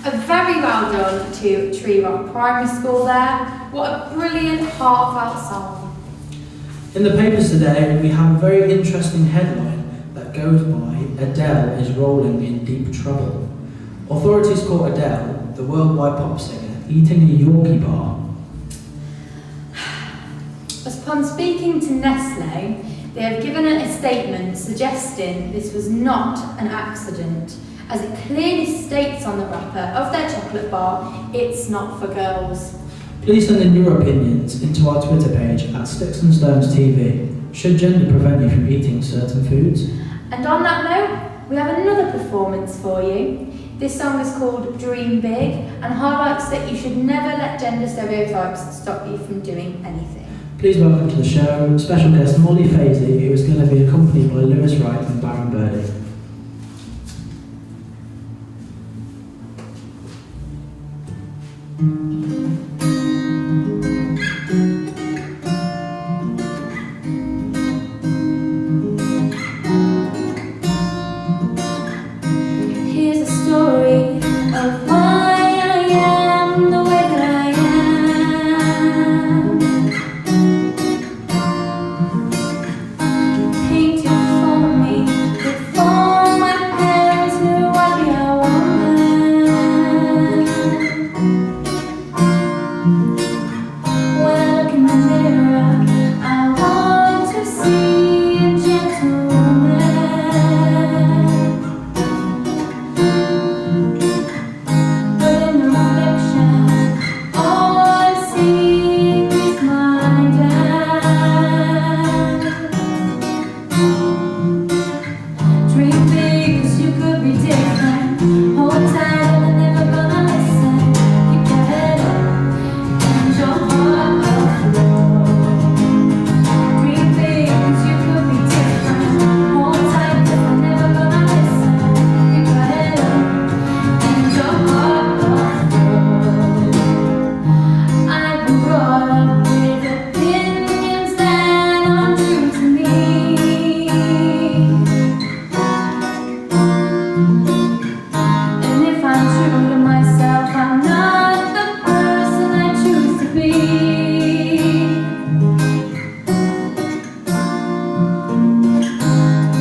A very well done to Tree Rock Primary School there. What a brilliant, heartfelt song. In the papers today, we have a very interesting headline that goes by Adele is rolling in deep trouble. Authorities caught Adele, the worldwide pop singer, eating a Yorkie bar. Upon speaking to Nestle, they have given a statement suggesting this was not an accident, as it clearly states on the wrapper of their chocolate bar, "It's not for girls." Please send in your opinions into our Twitter page at Sticks and Stones TV. Should gender prevent you from eating certain foods? And on that note, we have another performance for you. This song is called Dream Big and highlights that you should never let gender stereotypes stop you from doing anything. Please welcome to the show special guest Molly Fazy, who is going to be accompanied by Lewis Wright and Baron Birdie. Here's a story of why I am the way that I am. Painted for me before my parents knew I'd be a woman. When I look in the mirror, I want to see a gentleman. But in the reflection, all I'm seeing is my dad. Dream big, 'cause you could be different. Hold tight, I'm never gonna listen. Keep your head up and your heart afloat. Dream big, 'cause you could be different. Hold tight, I'm never gonna listen. Keep your head up and your heart afloat. I've been brought up with opinions that aren't true to me. And if I'm true to myself, I'm not the person I choose to be.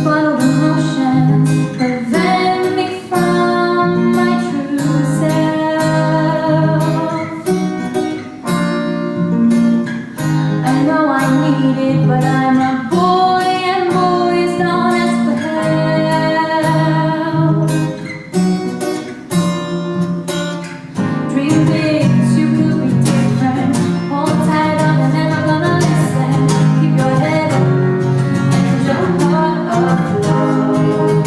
Bottled emotions prevent me from my true self. I know I need it, but I'm a boy and boys don't ask for help. Dream big, 'cause you could be different. Hold tight, I'm never gonna listen. Keep your head up and your heart afloat.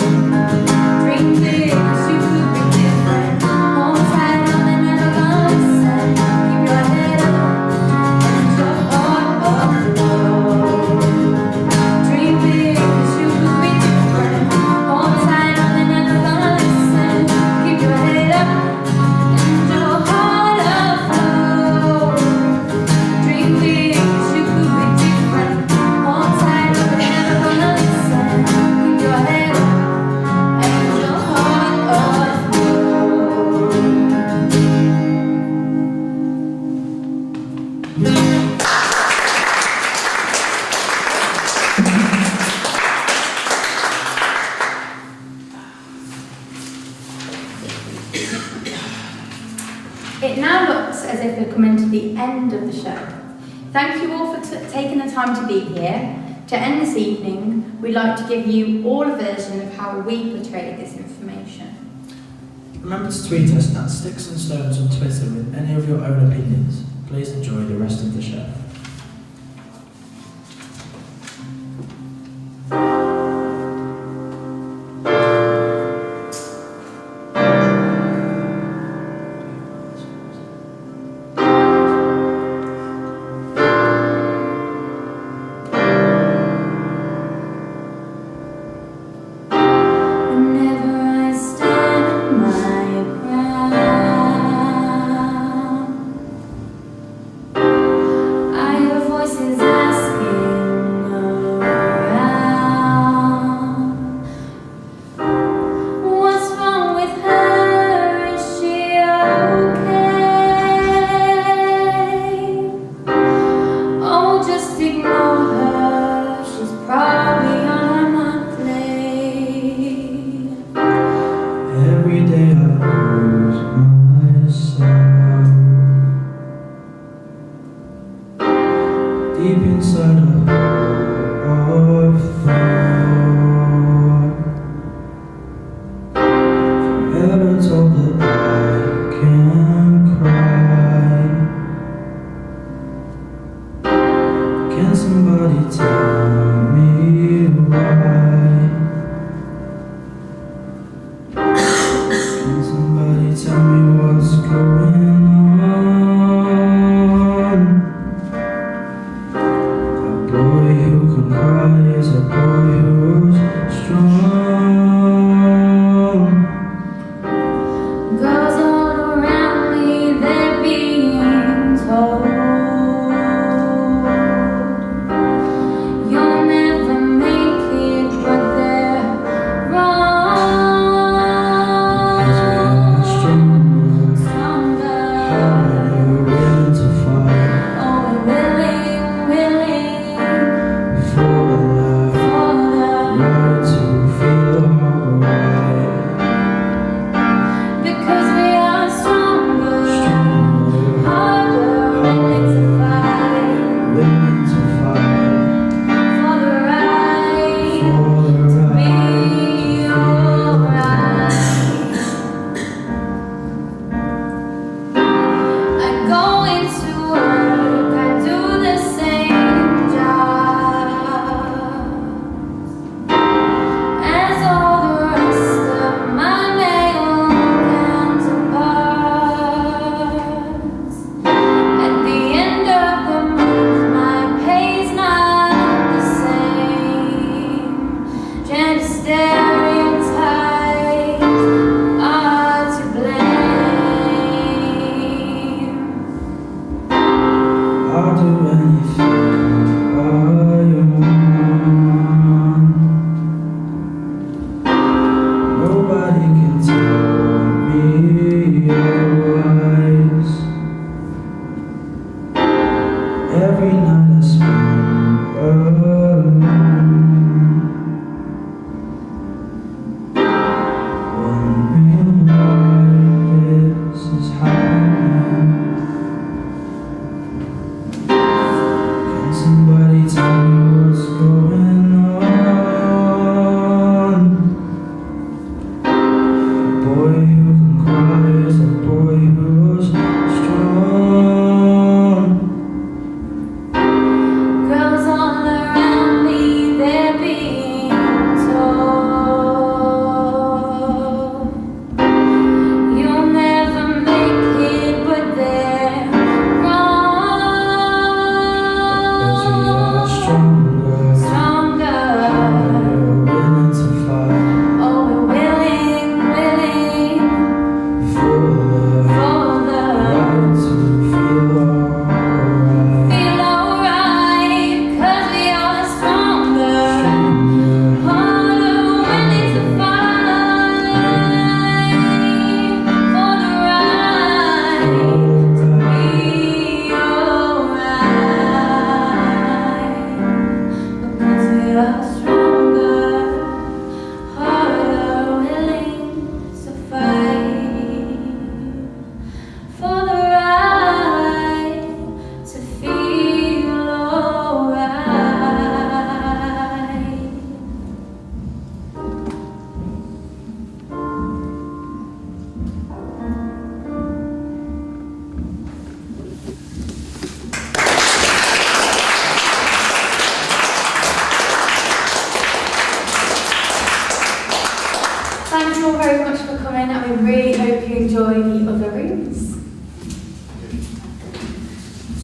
Dream big, 'cause you could be different. Hold tight, I'm never gonna listen. Keep your head up and your heart afloat. Dream big, 'cause you could be different. Hold tight, I'm never gonna listen. Keep your head up and your heart afloat. Dream big, 'cause you could be different. Hold tight, I'm never gonna listen. Keep your head up and your heart afloat. It now looks as if we're coming to the end of the show. Thank you all for taking the time to be here. To end this evening, we'd like to give you all a version of how we portray this information. Remember to tweet us at Sticks and Stones on Twitter with any of your own opinions. Please enjoy the rest of the show. Whenever I stand my ground, I otherwise. Every night I spend alone, wondering why this is happening. Can somebody tell me what's going on? A boy who can cry is a boy who's strong. Girls all around me, they're being told you'll never make it, but they're As we wrong. are stronger, Stronger, we're willing to fight oh, we're willing for the for the right to feel alright. feel alright, 'cause we are stronger, harder, willing to fight for the right to be alright. Because we are stronger, harder, willing to fight for the right to feel alright. Thank you all very much for coming, and we really hope you enjoy the